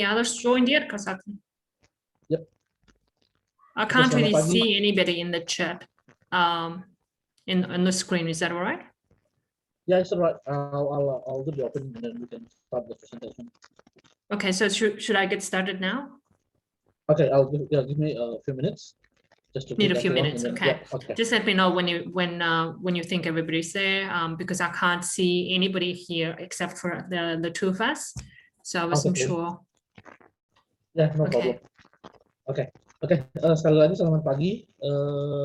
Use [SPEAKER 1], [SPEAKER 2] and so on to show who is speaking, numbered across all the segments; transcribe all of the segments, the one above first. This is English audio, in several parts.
[SPEAKER 1] others joined yet? Because
[SPEAKER 2] Yep.
[SPEAKER 1] I can't really see anybody in the chat on the screen. Is that all right?
[SPEAKER 2] Yeah, it's all right. I'll do the opening and then we can start the presentation.
[SPEAKER 1] Okay, so should I get started now?
[SPEAKER 2] Okay, give me a few minutes. Just to
[SPEAKER 1] need a few minutes. Okay.
[SPEAKER 2] Yeah, okay.
[SPEAKER 1] Just let me know when you think everybody's there, because I can't see anybody here except for the two of us. So I wasn't sure.
[SPEAKER 2] Yeah, no problem. Oke, sekali lagi selamat pagi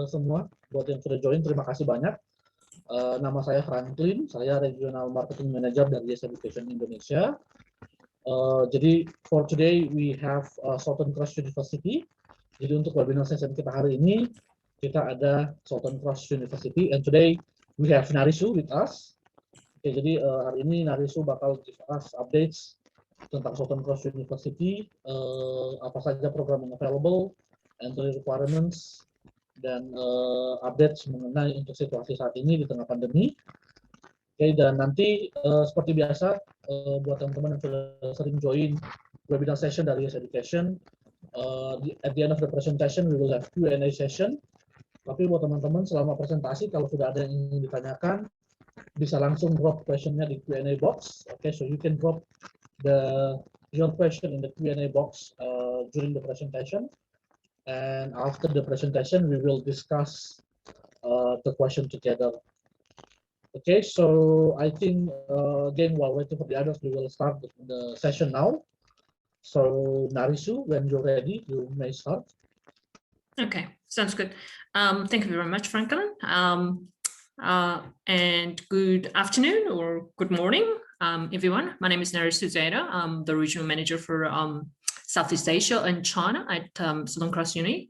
[SPEAKER 2] semua buat yang sudah join. Terima kasih banyak. Nama saya Franklin, saya Regional Marketing Manager dari Yes Education Indonesia. Jadi for today we have Southern Cross University. Jadi untuk webinar session kita hari ini kita ada Southern Cross University, and today we have Narisu with us. Oke, jadi hari ini Narisu bakal give us updates tentang Southern Cross University, apa saja program yang available, entry requirements, dan updates mengenai untuk situasi saat ini di tengah pandemi. Oke, dan nanti seperti biasa buat teman-teman yang sudah sering join webinar session dari Yes Education, at the end of the presentation we will have Q&A session. Tapi buat teman-teman selama presentasi kalau sudah ada yang ingin ditanyakan bisa langsung drop questionnya di Q&A box. Okay, so you can drop your question in the Q&A box during the presentation, and after the presentation we will discuss the question together. Okay, so I think again while waiting for the others, we will start the session now. So Narisu, when you're ready, you may start.
[SPEAKER 1] Okay, sounds good. Thank you very much, Franklin. And good afternoon or good morning, everyone. My name is Narisu Zaida. I'm the regional manager for Southeast Asia and China at Southern Cross Uni.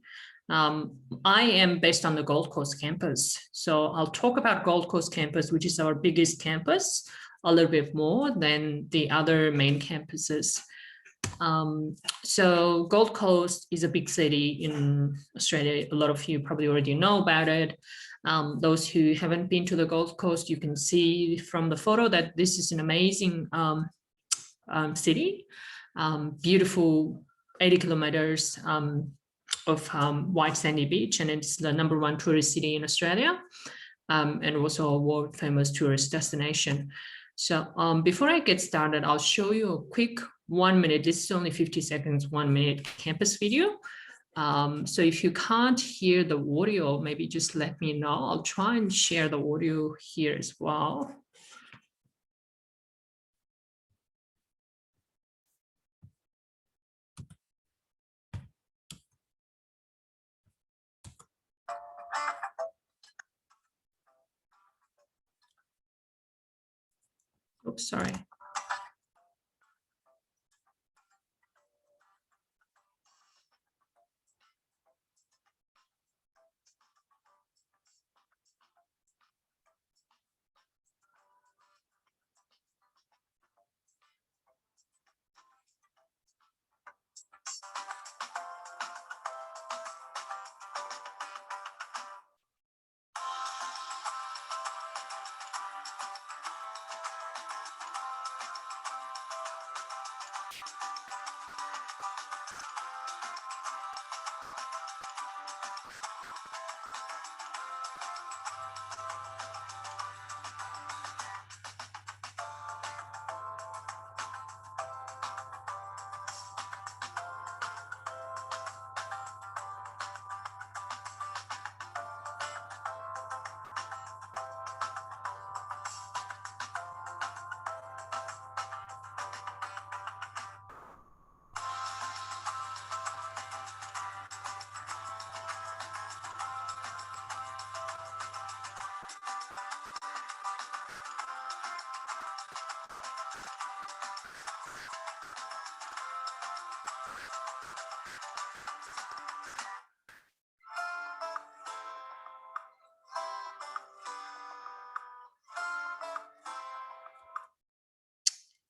[SPEAKER 1] I am based on the Gold Coast campus. So I'll talk about Gold Coast campus, which is our biggest campus, a little bit more than the other main campuses. So Gold Coast is a big city in Australia. A lot of you probably already know about it. Those who haven't been to the Gold Coast, you can see from the photo that this is an amazing city. Beautiful 80 kilometers of white sandy beach, and it's the #1 tourist city in Australia, and also a world famous tourist destination. So before I get started, I'll show you a quick 1 minute, this is only 50 seconds, 1 minute campus video. So if you can't hear the audio, maybe just let me know. I'll try and share the audio here as well. Oops, sorry.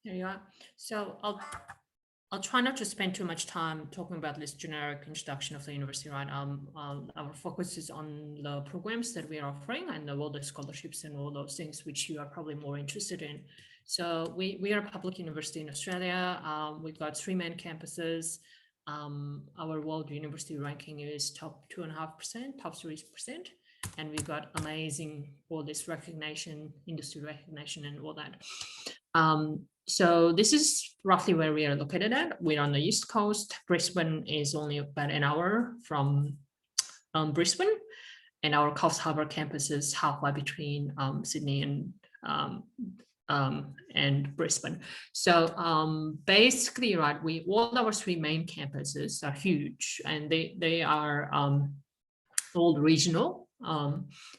[SPEAKER 1] There you are. So I'll try not to spend too much time talking about this generic introduction of the university, right? Our focus is on the programs that we are offering and all the scholarships and all those things which you are probably more interested in. So we are a public university in Australia. We've got 3 main campuses. Our world university ranking is top 2.5%, top 3%. And we've got amazing all this recognition, industry recognition and all that. So this is roughly where we are located at. We're on the East Coast. Brisbane is only about an hour from Brisbane, and our Coffs Harbour campus is halfway between Sydney and Brisbane. So basically, right, all our 3 main campuses are huge, and they are all regional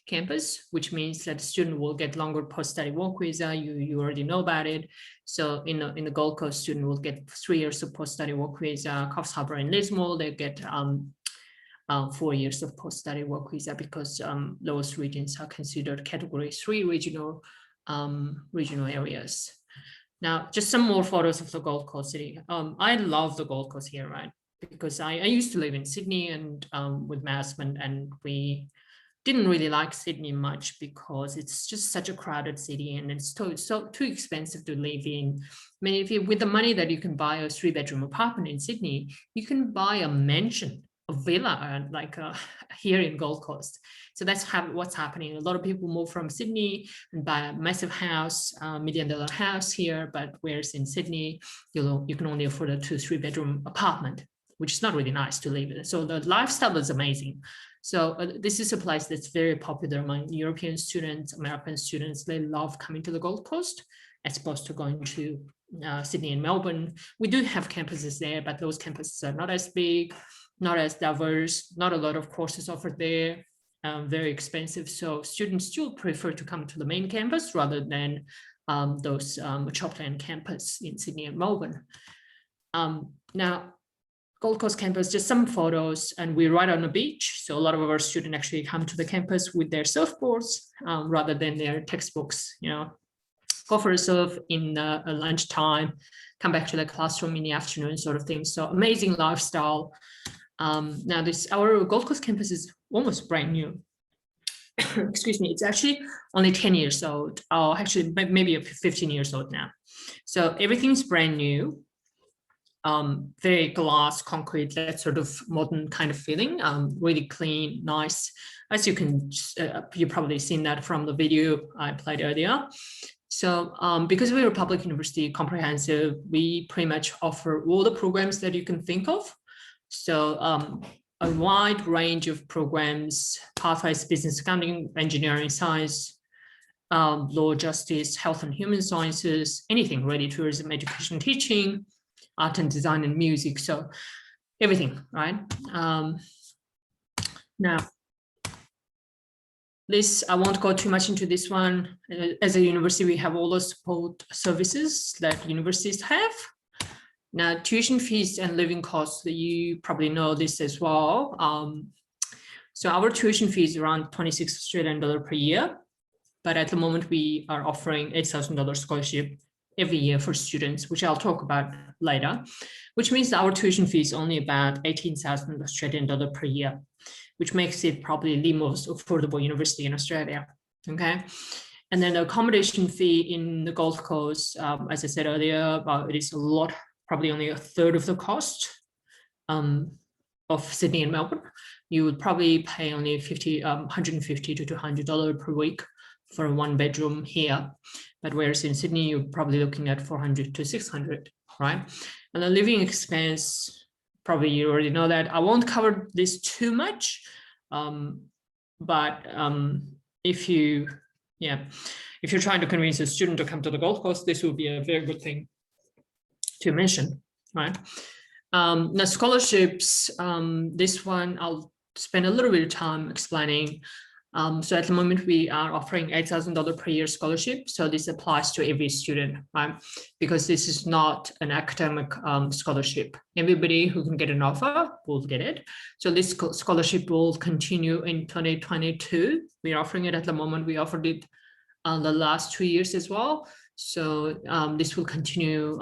[SPEAKER 1] campus, which means that the student will get longer post-study work visa. You already know about it. So in the Gold Coast, student will get 3 years of post-study work visa. Coffs Harbour and Lismore, they get 4 years of post-study work visa, because those regions are considered category 3 regional areas. Now, just some more photos of the Gold Coast city. I love the Gold Coast here, right? Because I used to live in Sydney and with my husband, and we didn't really like Sydney much because it's just such a crowded city and it's too expensive to live in. I mean, if you, with the money that you can buy a 3-bedroom apartment in Sydney, you can buy a mansion, a villa, like here in Gold Coast. So that's what's happening. A lot of people move from Sydney and buy a massive house, $1 million house here, but whereas in Sydney, you can only afford a 2-3-bedroom apartment, which is not really nice to live in. So the lifestyle is amazing. So this is a place that's very popular among European students, American students. They love coming to the Gold Coast as opposed to going to Sydney and Melbourne. We do have campuses there, but those campuses are not as big, not as diverse, not a lot of courses offered there, very expensive. So students still prefer to come to the main campus rather than those Chopland campus in Sydney and Melbourne. Now, Gold Coast campus, just some photos, and we're right on the beach. So a lot of our students actually come to the campus with their surfboards rather than their textbooks, go for a surf in lunchtime, come back to the classroom in the afternoon sort of thing. So amazing lifestyle. Now our Gold Coast campus is almost brand new. Excuse me, it's actually only 10 years old, or actually maybe 15 years old now. So everything's brand new. Very glass, concrete, that sort of modern kind of feeling, really clean, nice. As you can, you've probably seen that from the video I played earlier. So because we're a public university, comprehensive, we pretty much offer all the programs that you can think of. So a wide range of programs, pathways, business accounting, engineering, science, law, justice, health and human sciences, anything really, tourism, education, teaching, art and design and music, so everything, right? Now, this, I won't go too much into this one. As a university, we have all the support services that universities have. Now, tuition fees and living costs, you probably know this as well. So our tuition fee is around 26 Australian dollar per year, but at the moment we are offering $8,000 scholarship every year for students, which I'll talk about later, which means our tuition fee is only about 18,000 Australian dollar per year, which makes it probably the most affordable university in Australia, okay? And then the accommodation fee in the Gold Coast, as I said earlier, it is a lot, probably only a third of the cost of Sydney and Melbourne. You would probably pay only $150 to $200 per week for a 1-bedroom here. But whereas in Sydney, you're probably looking at $400 to $600, right? And the living expense, probably you already know that. I won't cover this too much, but if you're trying to convince a student to come to the Gold Coast, this will be a very good thing to mention, right? Now scholarships, this one I'll spend a little bit of time explaining. So at the moment we are offering $8,000 per year scholarship. So this applies to every student, right? Because this is not an academic scholarship. Everybody who can get an offer will get it. So this scholarship will continue in 2022. We're offering it at the moment. We offered it the last 2 years as well. So this will continue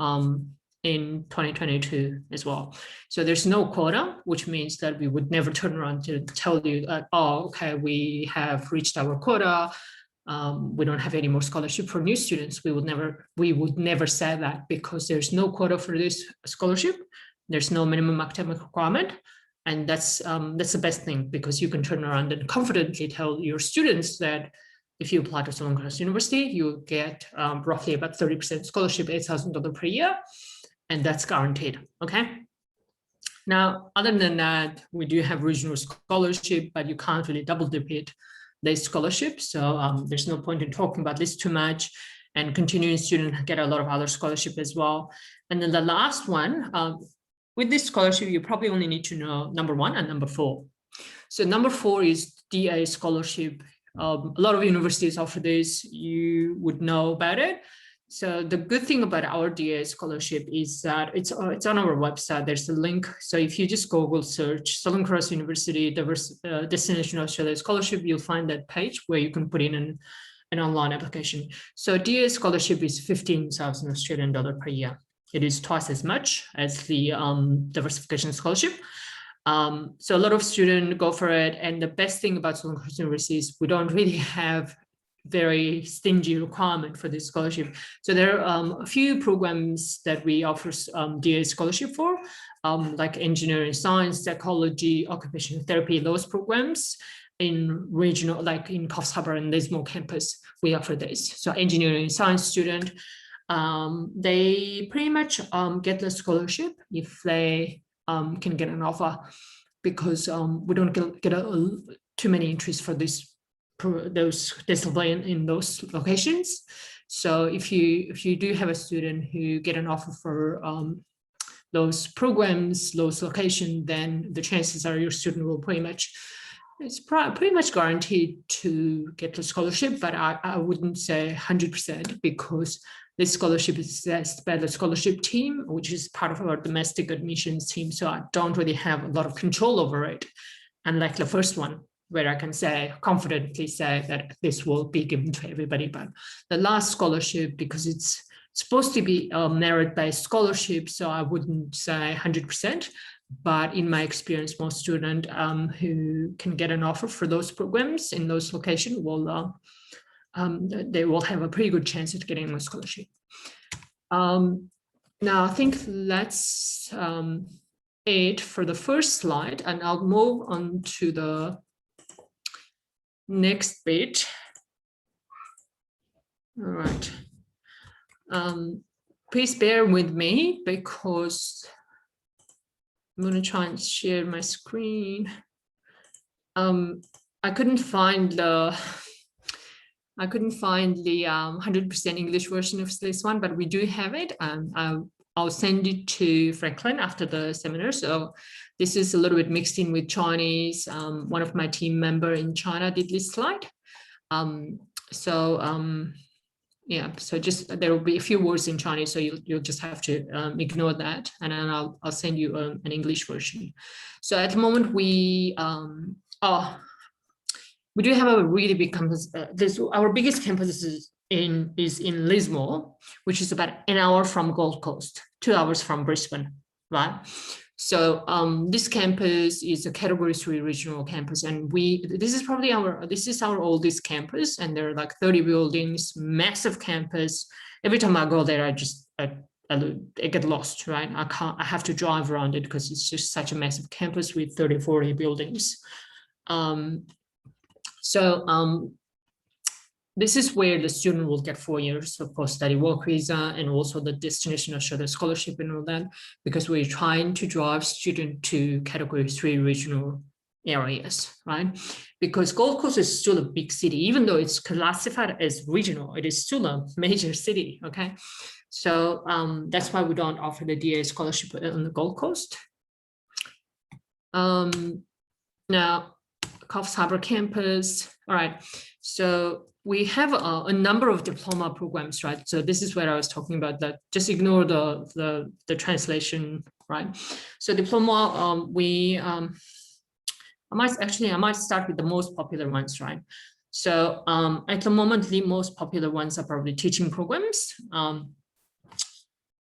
[SPEAKER 1] in 2022 as well. So there's no quota, which means that we would never turn around to tell you that, oh, okay, we have reached our quota. We don't have any more scholarship for new students. We would never say that, because there's no quota for this scholarship. There's no minimum academic requirement. And that's the best thing, because you can turn around and confidently tell your students that if you apply to Southern Cross University, you get roughly about 30% scholarship, $8,000 per year, and that's guaranteed, okay? Now, other than that, we do have regional scholarship, but you can't really double dip it, this scholarship. So there's no point in talking about this too much, and continuing students get a lot of other scholarship as well. And then the last one, with this scholarship, you probably only need to know number 1 and number 4. So number 4 is DA scholarship. A lot of universities offer this, you would know about it. So the good thing about our DA scholarship is that it's on our website. There's a link. So if you just Google search Southern Cross University Destination Australia Scholarship, you'll find that page where you can put in an online application. So DA scholarship is 15,000 Australian dollar per year. It is twice as much as the diversification scholarship. So a lot of students go for it. And the best thing about Southern Cross University is we don't really have very stingy requirement for this scholarship. So there are a few programs that we offer DA scholarship for, like engineering science, psychology, occupational therapy, those programs in regional, like in Coffs Harbour and Lismore campus, we offer this. So engineering science student, they pretty much get the scholarship if they can get an offer, because we don't get too many entries for those discipline in those locations. So if you do have a student who get an offer for those programs, those locations, then the chances are your student will pretty much guaranteed to get the scholarship. But I wouldn't say 100%, because this scholarship is assessed by the scholarship team, which is part of our domestic admissions team. So I don't really have a lot of control over it, unlike the first one, where I can confidently say that this will be given to everybody. But the last scholarship, because it's supposed to be a merit-based scholarship, so I wouldn't say 100%. But in my experience, most students who can get an offer for those programs in those locations they will have a pretty good chance at getting a scholarship. Now, I think that's it for the first slide, and I'll move on to the next bit. All right. Please bear with me, because I'm going to try and share my screen. I couldn't find the 100% English version of this one, but we do have it. I'll send it to Franklin after the seminar. So this is a little bit mixed in with Chinese. One of my team members in China did this slide. Yeah, so just there will be a few words in Chinese, so you'll just have to ignore that, and then I'll send you an English version. So at the moment we do have a really big campus. Our biggest campus is in Lismore, which is about an hour from Gold Coast, 2 hours from Brisbane, right? So this campus is a Category 3 regional campus, and this is our oldest campus, and there are like 30 buildings, massive campus. Every time I go there, I get lost, right? I have to drive around it because it's just such a massive campus with 30, 40 buildings. This is where the student will get 4 years of post-study work visa, and also the Destination Australia scholarship and all that, because we're trying to drive students to Category 3 regional areas, right? Because Gold Coast is still a big city, even though it's classified as regional, it is still a major city, okay? So that's why we don't offer the DA scholarship on the Gold Coast. Now, Coffs Harbour campus, all right, so we have a number of diploma programs, right? So this is where I was talking about that. Just ignore the translation, right? So diploma, I might start with the most popular ones, right? So at the moment, the most popular ones are probably teaching programs.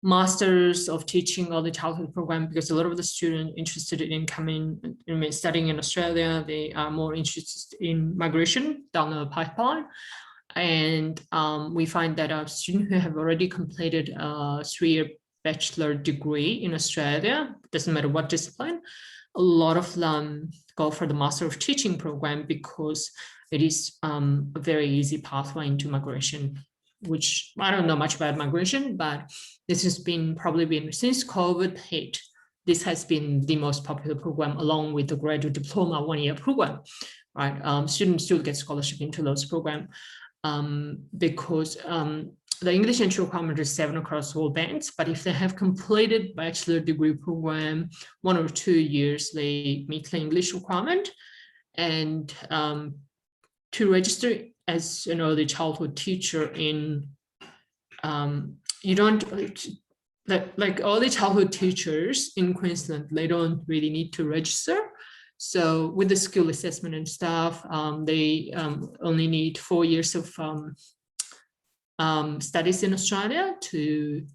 [SPEAKER 1] Masters of Teaching Early Childhood program, because a lot of the students interested in studying in Australia, they are more interested in migration down the pipeline. And we find that students who have already completed a 3-year bachelor degree in Australia, doesn't matter what discipline, a lot of them go for the Master of Teaching program because it is a very easy pathway into migration, which I don't know much about migration, but this has probably been since COVID hit. This has been the most popular program along with the graduate diploma 1-year program, right? Students still get scholarship into those programs because the English entry requirement is 7 across all bands, but if they have completed bachelor degree program 1 or 2 years, they meet the English requirement. And to register as an early childhood teacher in, you don't, like early childhood teachers in Queensland, they don't really need to register. So with the skill assessment and stuff, they only need 4 years of studies in Australia to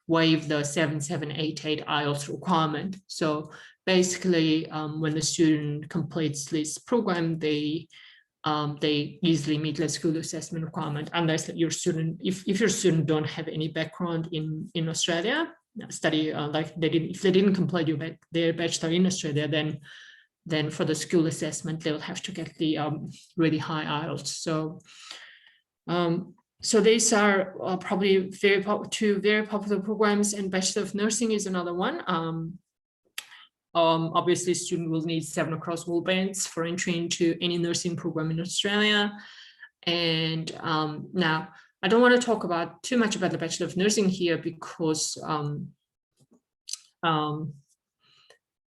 [SPEAKER 1] waive the 7788 IELTS requirement. So basically, when the student completes this program, they easily meet the skill assessment requirement, unless your student, if your student don't have any background in Australia, study if they didn't complete their bachelor in Australia, then for the skill assessment they'll have to get the really high IELTS. So these are probably two very popular programs, and Bachelor of Nursing is another one. Obviously, a student will need 7 across all bands for entry into any nursing program in Australia. And now, I don't want to talk too much about the Bachelor of Nursing here because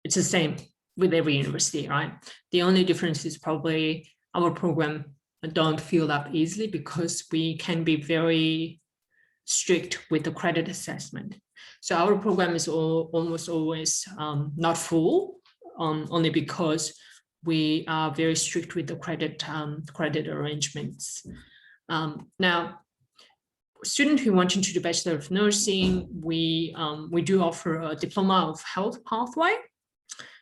[SPEAKER 1] it's the same with every university, right? The only difference is probably our program don't fill up easily because we can be very strict with the credit assessment. So our program is almost always not full, only because we are very strict with the credit arrangements. Now, students who want to do Bachelor of Nursing, we do offer a Diploma of Health pathway.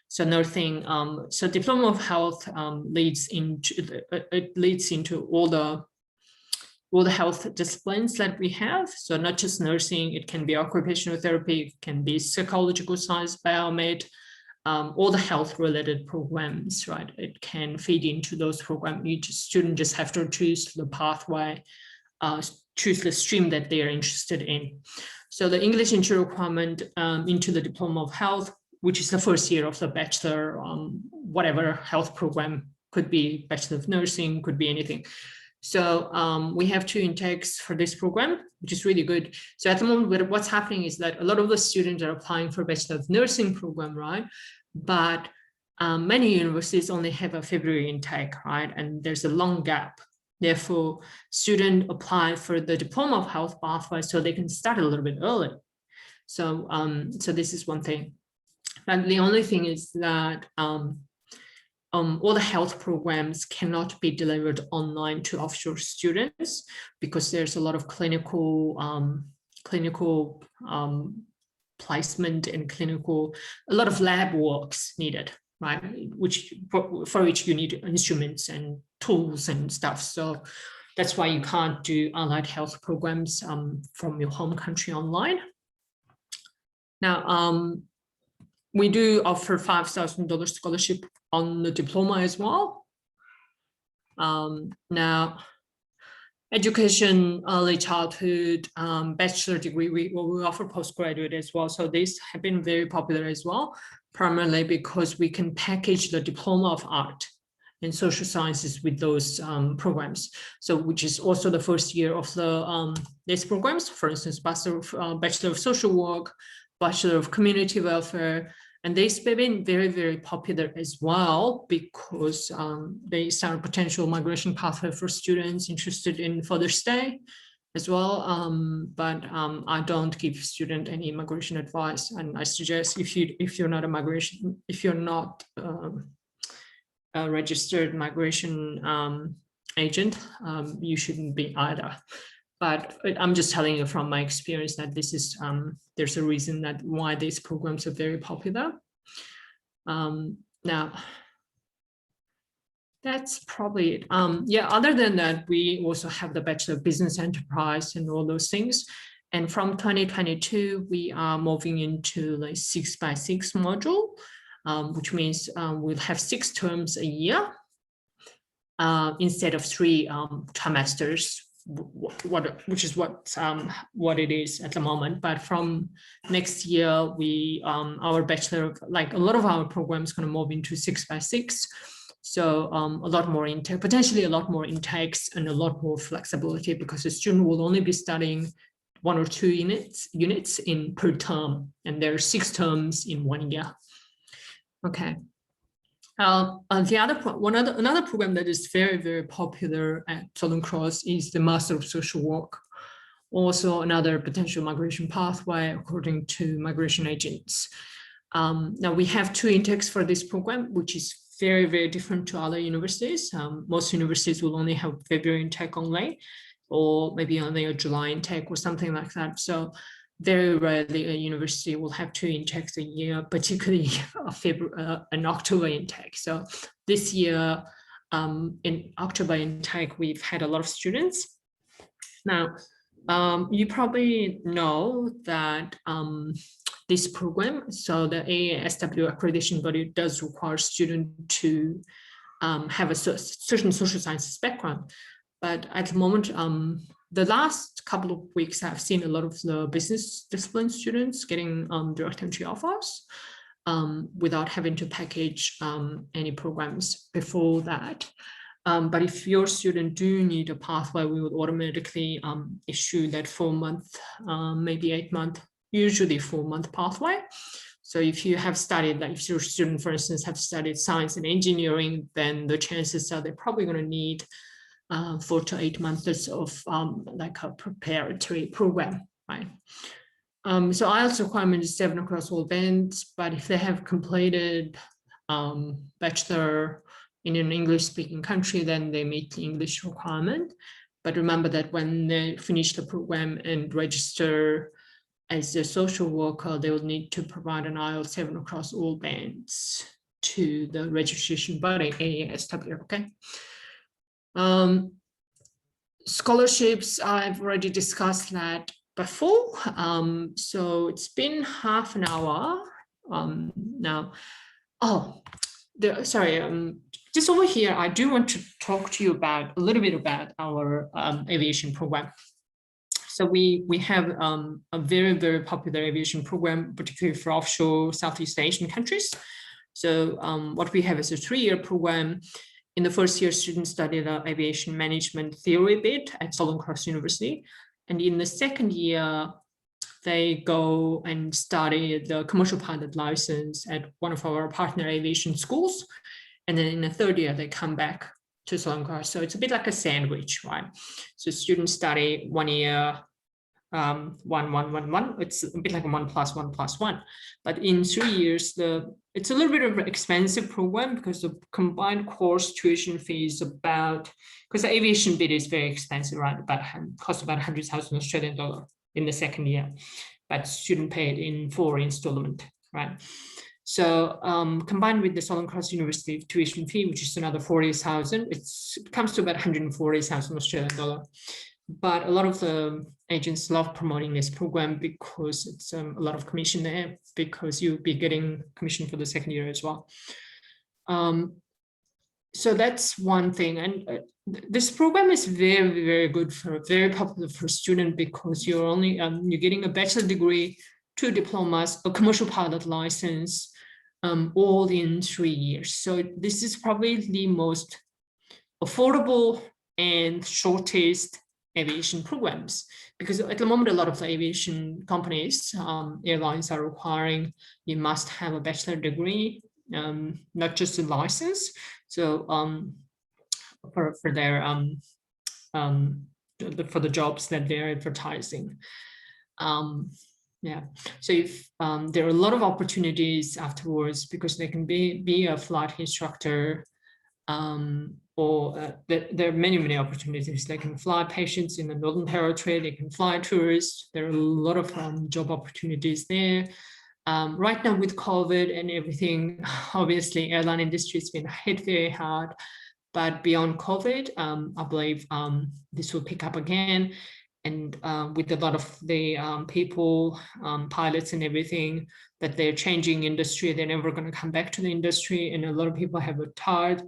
[SPEAKER 1] So nursing, so Diploma of Health leads into all the health disciplines that we have. So not just nursing, it can be occupational therapy, it can be psychological science, biomed, all the health related programs, right? It can feed into those programs. Each student just have to choose the pathway, choose the stream that they are interested in. So the English entry requirement into the Diploma of Health, which is the first year of the bachelor, whatever health program, could be Bachelor of Nursing, could be anything. So we have 2 intakes for this program, which is really good. So at the moment, what's happening is that a lot of the students are applying for Bachelor of Nursing program, right? But many universities only have a February intake, right? And there's a long gap. Therefore, students apply for the Diploma of Health pathway so they can start a little bit early. So, so this is one thing. But the only thing is that all the health programs cannot be delivered online to offshore students because there's a lot of clinical placement and a lot of lab works needed, right? For which you need instruments and tools and stuff. So that's why you can't do allied health programs from your home country online. Now, we do offer $5,000 scholarship on the diploma as well. Now, education, early childhood, bachelor degree, we offer postgraduate as well. So these have been very popular as well, primarily because we can package the Diploma of Art and Social Sciences with those programs. So which is also the first year of these programs. For instance, Bachelor of Social Work, Bachelor of Community Welfare, and they've been very, very popular as well because they are a potential migration pathway for students interested in further stay as well. But I don't give students any immigration advice, and I suggest if you're not a registered migration agent, you shouldn't be either. but I'm just telling you from my experience that this is, there's a reason that why these programs are very popular. Now, that's probably it. Yeah, other than that, we also have the Bachelor of Business Enterprise and all those things. And from 2022, we are moving into like 6x6 module, which means we'll have 6 terms a year instead of 3 trimesters, which is what it is at the moment. But from next year, we our bachelor, like a lot of our programs, going to move into 6x6. So a lot more intake, potentially a lot more intakes and a lot more flexibility, because the student will only be studying 1 or 2 units in per term, and there are 6 terms in 1 year. Okay. Another program that is very, very popular at Southern Cross is the Master of Social Work. Also another potential migration pathway according to migration agents. Now we have 2 intakes for this program, which is very, very different to other universities. Most universities will only have February intake only, or maybe only a July intake or something like that. So very rarely a university will have 2 intakes a year, particularly an October intake. So this year, in October intake, we've had a lot of students. Now, you probably know that this program, so the AASW accreditation body does require students to have a certain social sciences background. But at the moment, the last couple of weeks, I've seen a lot of the business discipline students getting direct entry offers without having to package any programs before that. But if your student do need a pathway, we would automatically issue that 4-month, maybe 8-month, usually 4-month pathway. So if you have studied, like if your student, for instance, have studied science and engineering, then the chances are they're probably going to need 4 to 8 months of like a preparatory program, right? So IELTS requirement is 7 across all bands, but if they have completed bachelor in an English-speaking country, then they meet the English requirement. But remember that when they finish the program and register as a social worker, they will need to provide an IELTS 7 across all bands to the registration body, AASW, okay? Scholarships, I've already discussed that before. So it's been half an hour now. Oh, sorry, just over here, I do want to talk to you about a little bit about our aviation program. So we have a very, very popular aviation program, particularly for offshore Southeast Asian countries. So what we have is a 3-year program. In the first year, students study the aviation management theory bit at Southern Cross University. And in the second year, they go and study the commercial pilot license at one of our partner aviation schools. And then in the third year, they come back to Southern Cross. So it's a bit like a sandwich, right? So students study 1 year, 1, 1, 1, 1. It's a bit like a 1 + 1 + 1. But in 3 years, it's a little bit of an expensive program because the combined course tuition fee is about, because the aviation bit is very expensive, right? Costs about 100,000 Australian dollar in the second year, but student paid in 4 installment, right? So combined with the Southern Cross University tuition fee, which is another 40,000, it comes to about 140,000 Australian dollar. But a lot of the agents love promoting this program because it's a lot of commission there, because you'll be getting commission for the second year as well. So that's one thing. And this program is very, very good very popular for student, because you're only you're getting a bachelor degree, 2 diplomas, a commercial pilot license, all in 3 years. So this is probably the most affordable and shortest aviation programs, because at the moment a lot of the aviation companies, airlines are requiring you must have a bachelor degree, not just a license. So for their for the jobs that they're advertising. Yeah, so if there are a lot of opportunities afterwards, because they can be a flight instructor, there are many opportunities. They can fly patients in the Northern Territory, they can fly tourists. There are a lot of job opportunities there. Right now with COVID and everything, obviously airline industry has been hit very hard, but beyond COVID, I believe this will pick up again. And with a lot of the people, pilots and everything, that they're changing industry, they're never going to come back to the industry, and a lot of people have retired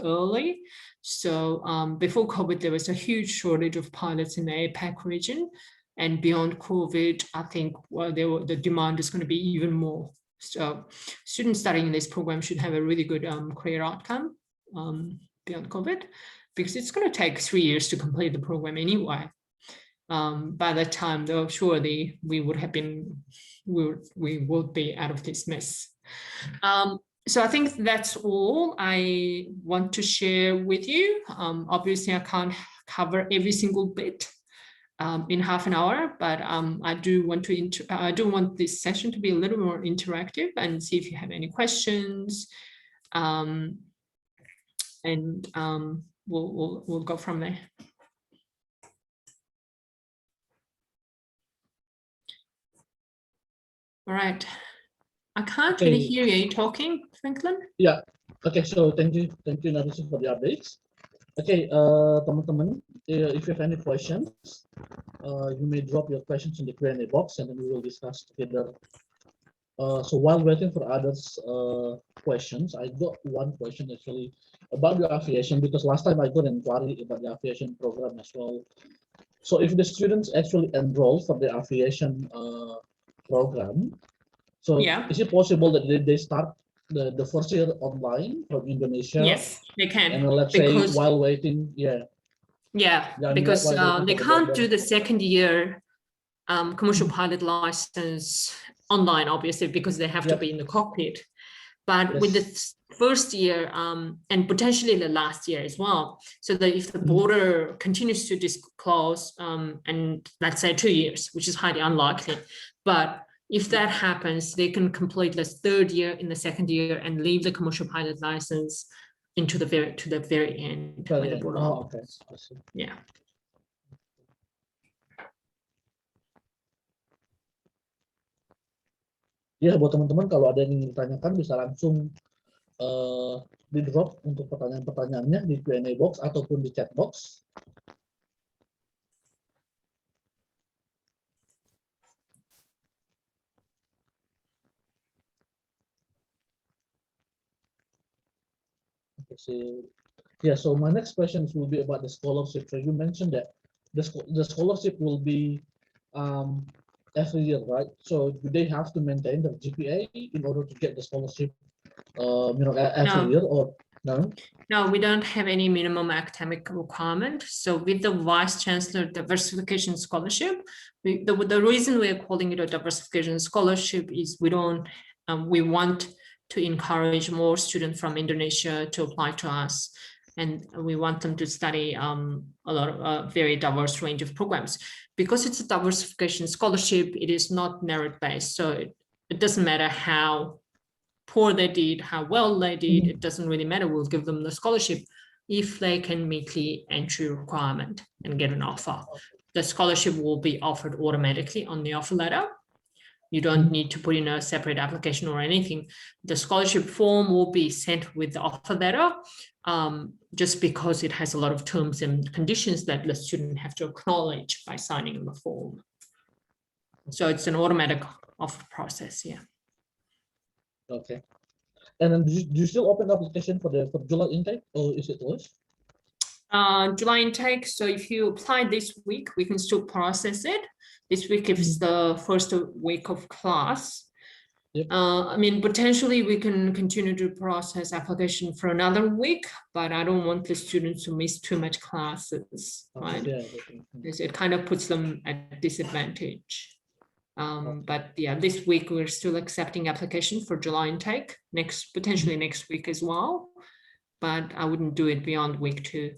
[SPEAKER 1] early. So before COVID, there was a huge shortage of pilots in the APAC region, and beyond COVID, I think the demand is going to be even more. So students studying in this program should have a really good career outcome beyond COVID, because it's going to take 3 years to complete the program anyway. By that time, though, surely we would be out of this mess. So I think that's all I want to share with you. Obviously, I can't cover every single bit in half an hour, but I do want this session to be a little more interactive and see if you have any questions, and we'll go from there. All right. I can't really hear you talking, Franklin.
[SPEAKER 2] Yeah. Okay. So thank you, Narissa, for the updates. Okay, teman-teman, if you have any questions, you may drop your questions in the Q&A box, and then we will discuss together. So while waiting for others' questions, I got one question actually about the aviation, because last time I got an inquiry about the aviation program as well. So if the students actually enroll for the aviation program, so is it possible that they start the first year online from Indonesia?
[SPEAKER 1] Yes, they can.
[SPEAKER 2] And let's say while waiting,
[SPEAKER 1] because they can't do the second year commercial pilot license online, obviously, because they have to be in the cockpit. But with the first year and potentially the last year as well, so that if the border continues to close, and let's say 2 years, which is highly unlikely, but if that happens, they can complete the third year in the second year and leave the commercial pilot license into the very end. When the border opens. Yeah.
[SPEAKER 2] Ya, buat teman-teman kalau ada yang ingin ditanyakan bisa langsung di drop untuk pertanyaan-pertanyaannya di Q&A box ataupun di chat box. So my next questions will be about the scholarship. So you mentioned that the scholarship will be every year, right? So do they have to maintain the GPA in order to get the scholarship, every year, or no?
[SPEAKER 1] No, we don't have any minimum academic requirement. So with the Vice Chancellor Diversification Scholarship, the reason we're calling it a diversification scholarship is we want to encourage more students from Indonesia to apply to us. And we want them to study a lot of very diverse range of programs. Because it's a diversification scholarship, it is not merit-based. So it doesn't matter how poor they did, how well they did, it doesn't really matter. We'll give them the scholarship if they can meet the entry requirement and get an offer. The scholarship will be offered automatically on the offer letter. You don't need to put in a separate application or anything. The scholarship form will be sent with the offer letter, just because it has a lot of terms and conditions that the student have to acknowledge by signing the form. So it's an automatic offer process, yeah.
[SPEAKER 2] Okay. And then do you still open the application for July intake, or is it closed?
[SPEAKER 1] July intake, so if you apply this week, we can still process it. This week is the first week of class.
[SPEAKER 2] Yep.
[SPEAKER 1] I mean, potentially we can continue to process application for another week, but I don't want the students to miss too much classes, right? It kind of puts them at disadvantage. But yeah, this week we're still accepting application for July intake, potentially next week as well, but I wouldn't do it beyond week 2.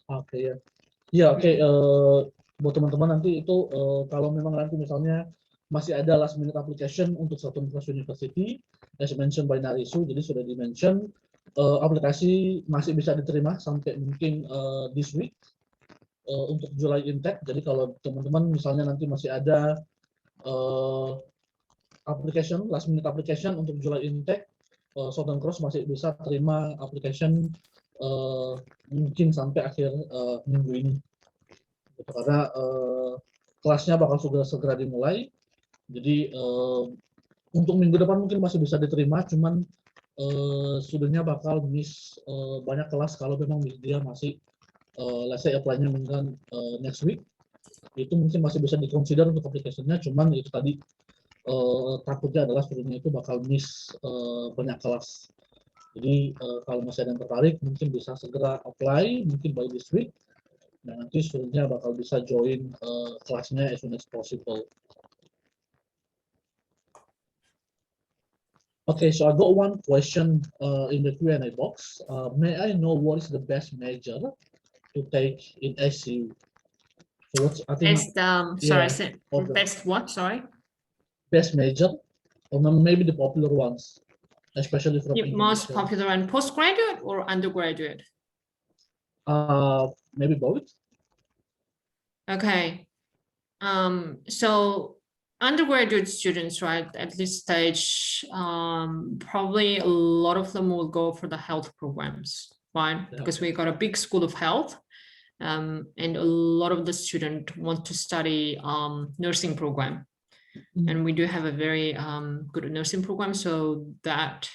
[SPEAKER 2] Oke, ya, oke. Buat teman-teman nanti itu kalau memang nanti misalnya masih ada last minute application untuk satu university, as mentioned by Narisu, jadi sudah di-mention aplikasi masih bisa diterima sampai mungkin this week untuk July intake. Jadi kalau teman-teman misalnya nanti masih ada application, last minute application untuk July intake, Southern Cross masih bisa terima application mungkin sampai akhir minggu ini. Karena kelasnya bakal segera dimulai. Jadi untuk minggu depan mungkin masih bisa diterima, cuman studentnya bakal miss banyak kelas kalau memang dia masih let's say apply-nya mungkin next week. Itu mungkin masih bisa dikonsider untuk aplikasinya, cuman itu tadi takutnya adalah studentnya itu bakal miss banyak kelas. Jadi kalau masih ada yang tertarik mungkin bisa segera apply mungkin by this week, dan nanti studentnya bakal bisa join kelasnya as soon as possible. Okay, so I got one question in the Q&A box. May I know what is the best major to take in SU? So what's, I think,
[SPEAKER 1] sorry, best what? Sorry.
[SPEAKER 2] Best major, or maybe the popular ones, especially from
[SPEAKER 1] the most popular one, postgraduate or undergraduate?
[SPEAKER 2] Maybe both.
[SPEAKER 1] Okay. So undergraduate students, right, at this stage, probably a lot of them will go for the health programs, right? Yeah. Because we got a big school of health, and a lot of the students want to study nursing program. And we do have a very good nursing program, so that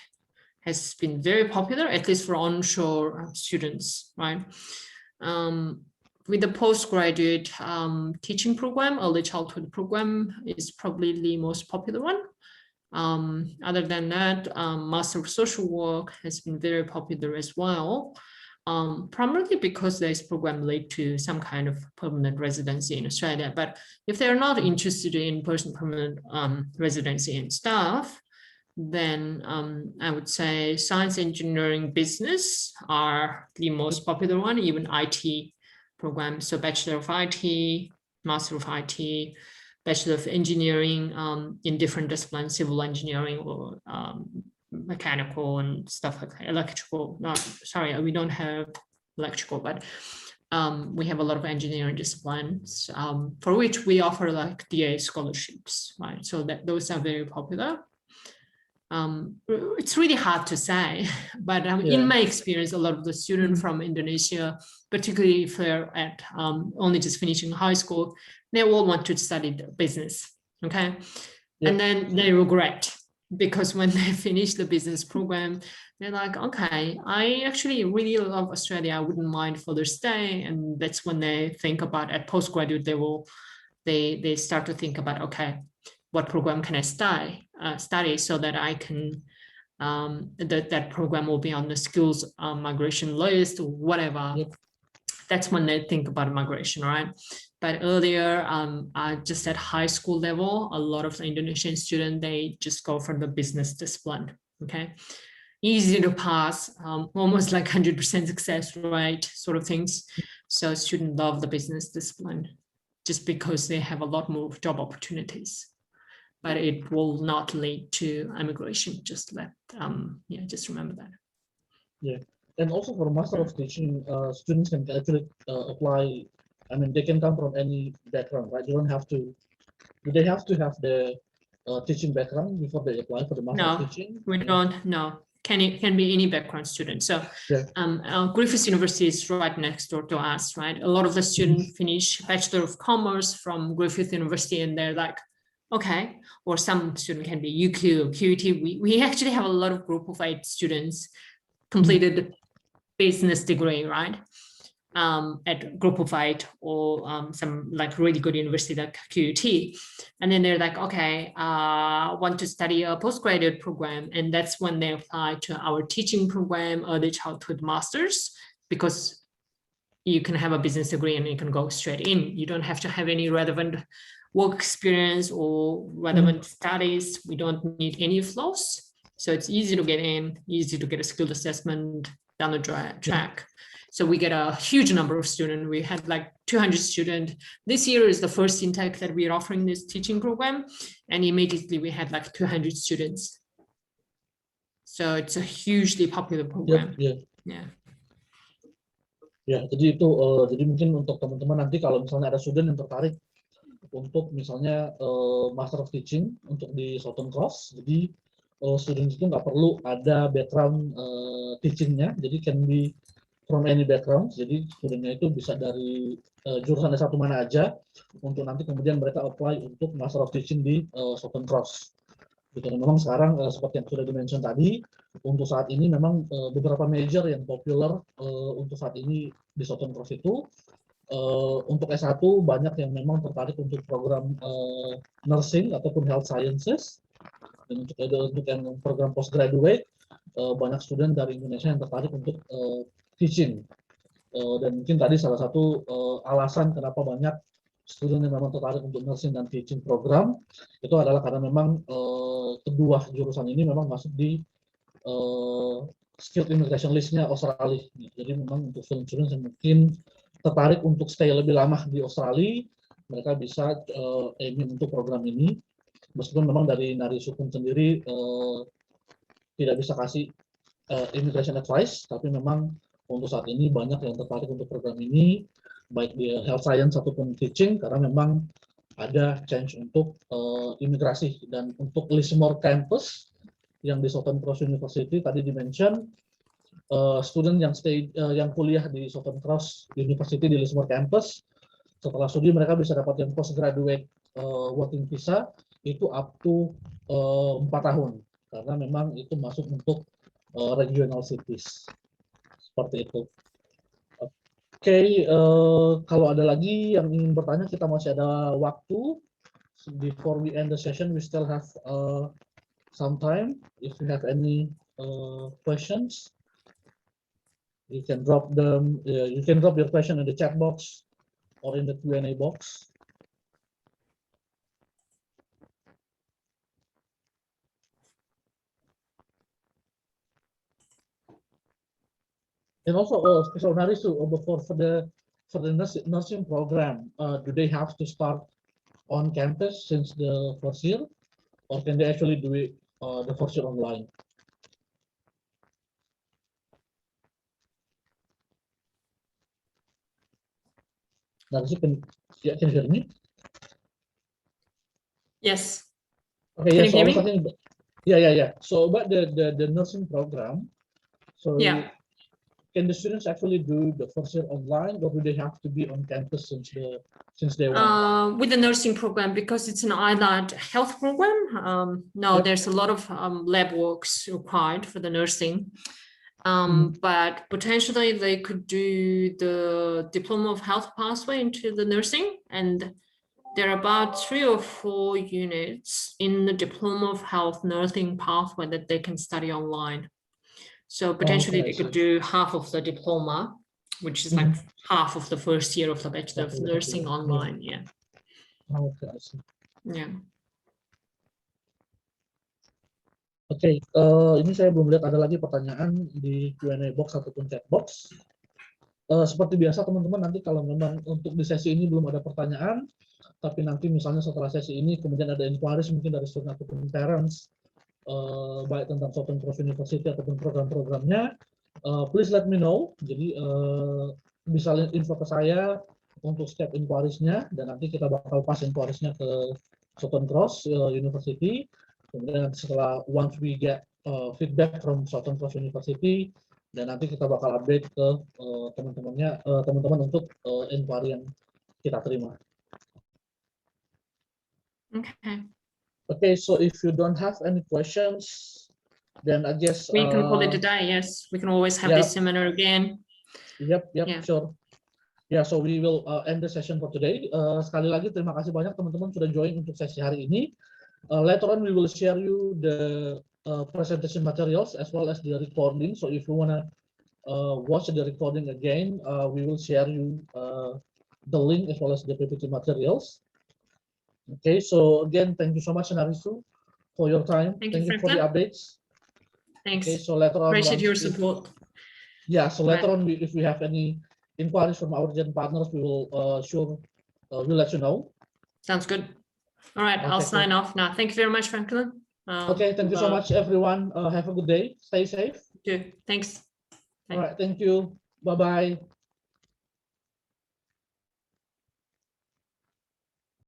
[SPEAKER 1] has been very popular, at least for onshore students, right? With the postgraduate teaching program, early childhood program is probably the most popular one. Other than that, Master of Social Work has been very popular as well. Primarily because this program lead to some kind of permanent residency in Australia. But if they're not interested in permanent residency and stuff, then I would say science, engineering, business are the most popular one, even IT programs. So Bachelor of IT, Master of IT, Bachelor of Engineering in different disciplines, civil engineering or mechanical and stuff like that. Electrical, sorry, we don't have electrical, but we have a lot of engineering disciplines for which we offer like DA scholarships, right? So that those are very popular. It's really hard to say, but in my experience, a lot of the students from Indonesia, particularly if they're at only just finishing high school, they all want to study business, okay? And then they regret, because when they finish the business program, they're like, okay, I actually really love Australia. I wouldn't mind further stay. And that's when they think about, at postgraduate, they start to think about, okay, what program can I study so that I can, that program will be on the skills migration list or whatever. That's when they think about migration, right? But earlier, just at high school level, a lot of the Indonesian students, they just go for the business discipline, okay? Easy to pass, almost like 100% success rate sort of things. So students love the business discipline just because they have a lot more job opportunities. But it will not lead to immigration. Just just remember that.
[SPEAKER 2] Yeah, and also for Master of Teaching, students can actually apply. I mean, they can come from any background, right? You don't have to. Do they have to have the teaching background before they apply for the Master of Teaching?
[SPEAKER 1] We don't. No, can be any background student. So, Griffith University is right next door to us, right? A lot of the students finish Bachelor of Commerce from Griffith University, and they're like, okay, or some student can be UQ or QUT. We actually have a lot of group of 8 students completed business degree, right? At group of 8 or some like really good university like QUT. And then they're like, okay, I want to study a postgraduate program. And that's when they apply to our teaching program, early childhood masters, because you can have a business degree and you can go straight in. You don't have to have any relevant work experience or relevant studies. We don't need any of those. So it's easy to get in, easy to get a skilled assessment down the track. So we get a huge number of students. We had like 200 students. This year is the first intake that we are offering this teaching program. And immediately we had like 200 students. So it's a hugely popular program. Yeah.
[SPEAKER 2] Ya, jadi itu jadi mungkin untuk teman-teman nanti kalau misalnya ada student yang tertarik untuk misalnya Master of Teaching untuk di Southern Cross, jadi student itu nggak perlu ada background teachingnya, jadi can be from any background, jadi studentnya itu bisa dari jurusan S1 mana aja, untuk nanti kemudian mereka apply untuk Master of Teaching di Southern Cross. Gitu. Memang sekarang seperti yang sudah dimention tadi, untuk saat ini memang beberapa major yang populer untuk saat ini di Southern Cross itu untuk S1 banyak yang memang tertarik untuk program nursing ataupun health sciences, dan untuk yang program postgraduate banyak student dari Indonesia yang tertarik untuk teaching, dan mungkin tadi salah satu alasan kenapa banyak student yang memang tertarik untuk nursing dan teaching program itu adalah karena memang kedua jurusan ini memang masuk di skilled immigration list-nya Australia. Jadi memang untuk student yang mungkin tertarik untuk stay lebih lama di Australia, mereka bisa aiming untuk program ini. Meskipun memang dari Sukum sendiri tidak bisa kasih immigration advice, tapi memang untuk saat ini banyak yang tertarik untuk program ini, baik di health science ataupun teaching, karena memang ada change untuk imigrasi. Dan untuk Lismore campus yang di Southern Cross University tadi dimention, student yang kuliah di Southern Cross University di Lismore campus, setelah studi mereka bisa dapat yang postgraduate working visa itu up to 4 tahun, karena memang itu masuk untuk regional cities. Seperti itu. Oke, kalau ada lagi yang ingin bertanya, kita masih ada waktu. Before we end the session, we still have some time. If you have any questions, you can drop them. You can drop your question in the chat box or in the Q&A box. And also, so Narisu, for the nursing program, do they have to start on campus since the first year, or can they actually do it the first year online? Narisu, can you hear me?
[SPEAKER 1] Yes.
[SPEAKER 2] Okay.
[SPEAKER 1] Can
[SPEAKER 2] Yeah.
[SPEAKER 1] you hear me?
[SPEAKER 2] Talking, yeah. So about the nursing program, so
[SPEAKER 1] yeah.
[SPEAKER 2] Can the students actually do the first year online, or do they have to be on campus since day one?
[SPEAKER 1] With the nursing program, because it's an allied health program, no, yep. There's a lot of lab works required for the nursing. But potentially they could do the Diploma of Health pathway into the nursing, and there are about 3 or 4 units in the Diploma of Health nursing pathway that they can study online. So potentially they could do half of the diploma, which is like half of the first year of the Bachelor of Nursing online. Yeah.
[SPEAKER 2] Okay, I see.
[SPEAKER 1] Yeah.
[SPEAKER 2] Oke, ini saya belum lihat ada lagi pertanyaan di Q&A box ataupun chat box. Seperti biasa teman-teman, nanti kalau memang untuk di sesi ini belum ada pertanyaan, tapi nanti misalnya setelah sesi ini kemudian ada inquiries mungkin dari student ataupun parents, baik tentang Southern Cross University ataupun program-programnya, please let me know. Jadi bisa info ke saya untuk step inquiries-nya, dan nanti kita bakal pass inquiries-nya ke Southern Cross University. Kemudian setelah once we get feedback from Southern Cross University, dan nanti kita bakal update ke teman-teman untuk inquiry yang kita terima.
[SPEAKER 1] Okay.
[SPEAKER 2] Okay, so if you don't have any questions, then I guess
[SPEAKER 1] we can call it a day. Yes, we can always have this seminar again.
[SPEAKER 2] Yep, sure. Yeah, so we will end the session for today. Sekali lagi terima kasih banyak teman-teman sudah join untuk sesi hari ini. Later on we will share you the presentation materials as well as the recording. So if you wanna watch the recording again, we will share you the link as well as the PPT materials. Okay, so again, thank you so much, Narisu, for your time. Thank you for the updates.
[SPEAKER 1] Thanks.
[SPEAKER 2] Okay, so later on,
[SPEAKER 1] appreciate your support.
[SPEAKER 2] Yeah, so later on, if we have any inquiries from our Gen partners, we will we'll let you know.
[SPEAKER 1] Sounds good. All right, okay, I'll sign off now. Thank you very much, Franklin.
[SPEAKER 2] Okay, thank you so much, everyone. Have a good day. Stay safe.
[SPEAKER 1] Okay, thanks.
[SPEAKER 2] All right, thank you. Bye-bye.